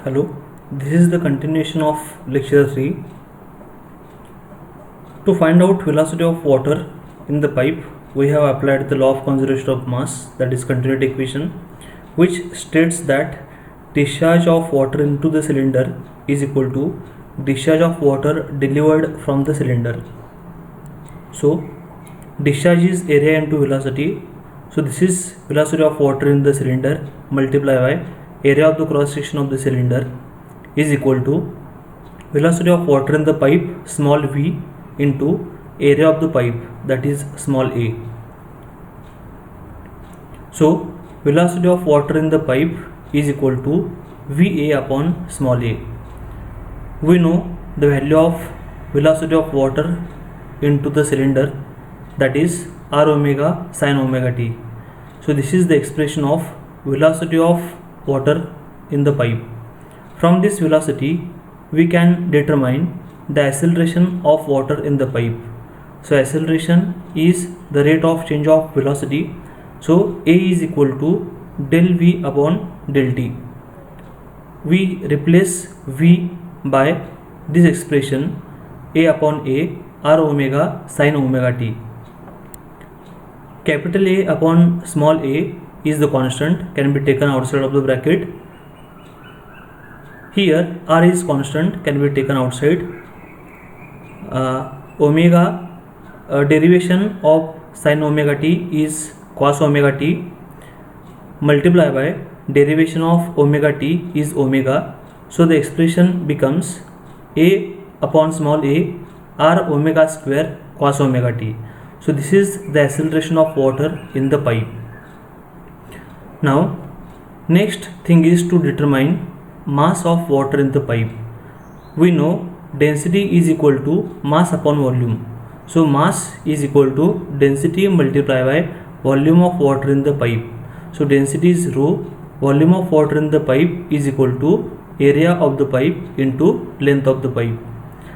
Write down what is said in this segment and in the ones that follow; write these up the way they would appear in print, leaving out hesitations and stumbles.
Hello, this is the continuation of lecture 3. To find out velocity of water in the pipe, we have applied the law of conservation of mass, that is continuity equation, which states that discharge of water into the cylinder is equal to discharge of water delivered from the cylinder. So discharge is area into velocity. So this is velocity of water in the cylinder multiplied by area of the cross section of the cylinder is equal to velocity of water in the pipe small v into area of the pipe, that is small a. So velocity of water in the pipe is equal to VA upon small a. We know the value of velocity of water into the cylinder, that is r omega sin omega t. So this is the expression of velocity of water in the pipe. From this velocity we can determine the acceleration of water in the pipe. So acceleration is the rate of change of velocity. So a is equal to del v upon del t. We replace v by this expression a upon a r omega sin omega t. Capital A upon small a is the constant, can be taken outside of the bracket. Here r is constant, can be taken outside. Derivation of sin omega t is cos omega t multiplied by derivation of omega t is omega. So the expression becomes a upon small a r omega square cos omega t. So this is the acceleration of water in the pipe. Now next thing is to determine mass of water in the pipe. We know density is equal to mass upon volume. So mass is equal to density multiplied by volume of water in the pipe. So density is rho, volume of water in the pipe is equal to area of the pipe into length of the pipe.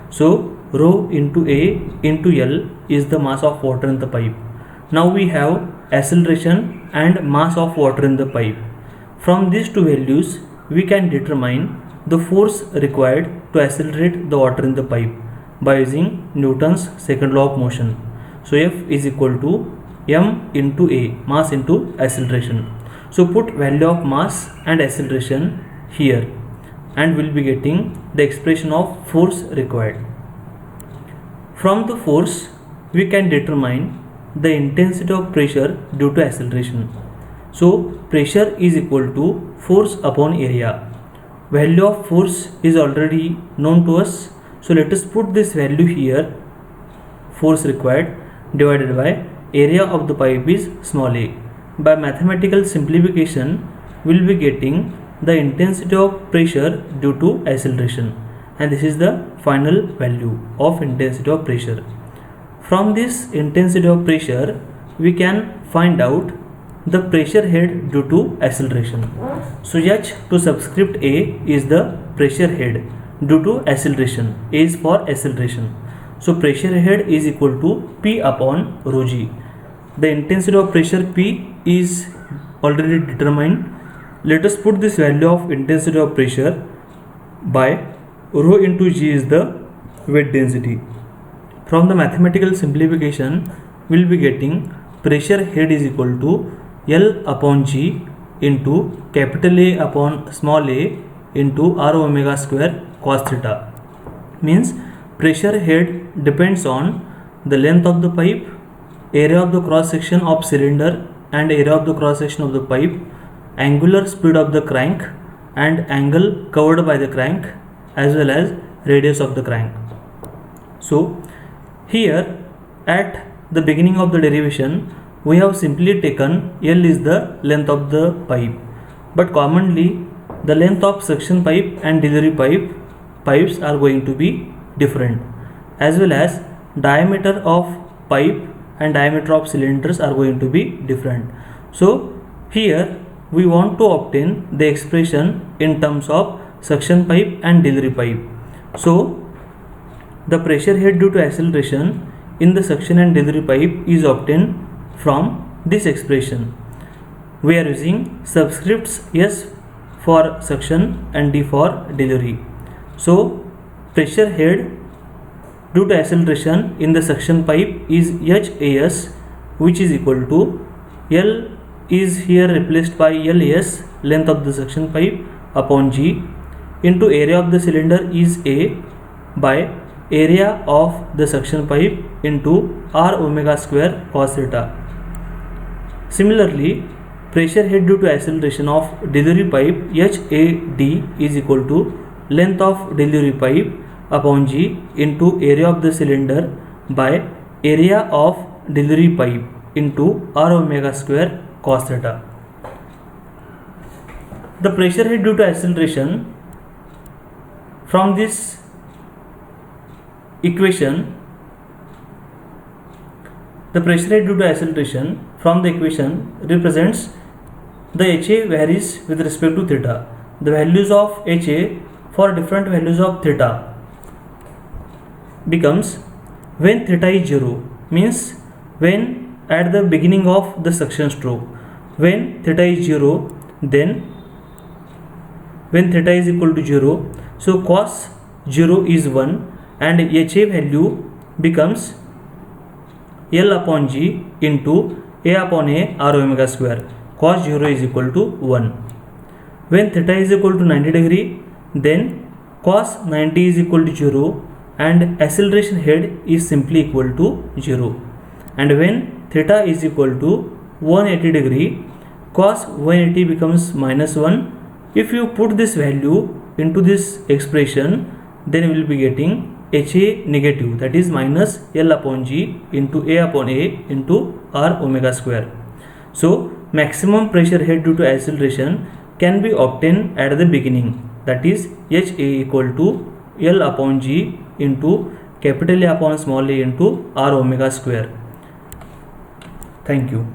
So rho into A into L is the mass of water in the pipe. Now we have acceleration and mass of water in the pipe. From these two values we can determine the force required to accelerate the water in the pipe by using Newton's second law of motion. So F is equal to m into A, mass into acceleration. So put value of mass and acceleration here and we'll be getting the expression of force required. From the force we can determine the intensity of pressure due to acceleration. So pressure is equal to force upon area. Value of force is already known to us. So let us put this value here, force required divided by area of the pipe is small a. By mathematical simplification we will be getting the intensity of pressure due to acceleration, and this is the final value of intensity of pressure. From this intensity of pressure we can find out the pressure head due to acceleration. So H to subscript A is the pressure head due to acceleration. A is for acceleration. So pressure head is equal to P upon rho g. The intensity of pressure P is already determined. Let us put this value of intensity of pressure by rho into g is the weight density. From the mathematical simplification we will be getting pressure head is equal to L upon g into capital A upon small a into r omega square cos theta. Means pressure head depends on the length of the pipe, area of the cross section of cylinder and area of the cross section of the pipe, angular speed of the crank and angle covered by the crank, as well as radius of the crank. So here at the beginning of the derivation we have simply taken L is the length of the pipe, but commonly the length of suction pipe and delivery pipes are going to be different, as well as diameter of pipe and diameter of cylinders are going to be different. So here we want to obtain the expression in terms of suction pipe and delivery pipe. So the pressure head due to acceleration in the suction and delivery pipe is obtained from this expression. We are using subscripts S for suction and D for delivery. So pressure head due to acceleration in the suction pipe is HAS, which is equal to L is here replaced by LAS, length of the suction pipe, upon G, into area of the cylinder is A by area of the suction pipe into R omega square cos theta. Similarly, pressure head due to acceleration of delivery pipe HAD is equal to length of delivery pipe upon G into area of the cylinder by area of delivery pipe into R omega square cos theta. The pressure head due to acceleration from this equation, the pressure head due to acceleration from the equation represents the HA varies with respect to theta. The values of HA for different values of theta becomes when theta is 0, means when at the beginning of the suction stroke, when theta is 0, then when theta is equal to 0, so cos 0 is 1 and HA value becomes L upon G into A upon A R omega square. Cos 0 is equal to 1. When theta is equal to 90 degree, then cos 90 is equal to 0 and acceleration head is simply equal to 0. And when theta is equal to 180 degree, cos 180 becomes minus 1. If you put this value into this expression, then we will be getting HA negative, that is minus L upon G into A upon A into R omega square. So maximum pressure head due to acceleration can be obtained at the beginning, that is HA equal to L upon G into capital A upon small a into R omega square. Thank you.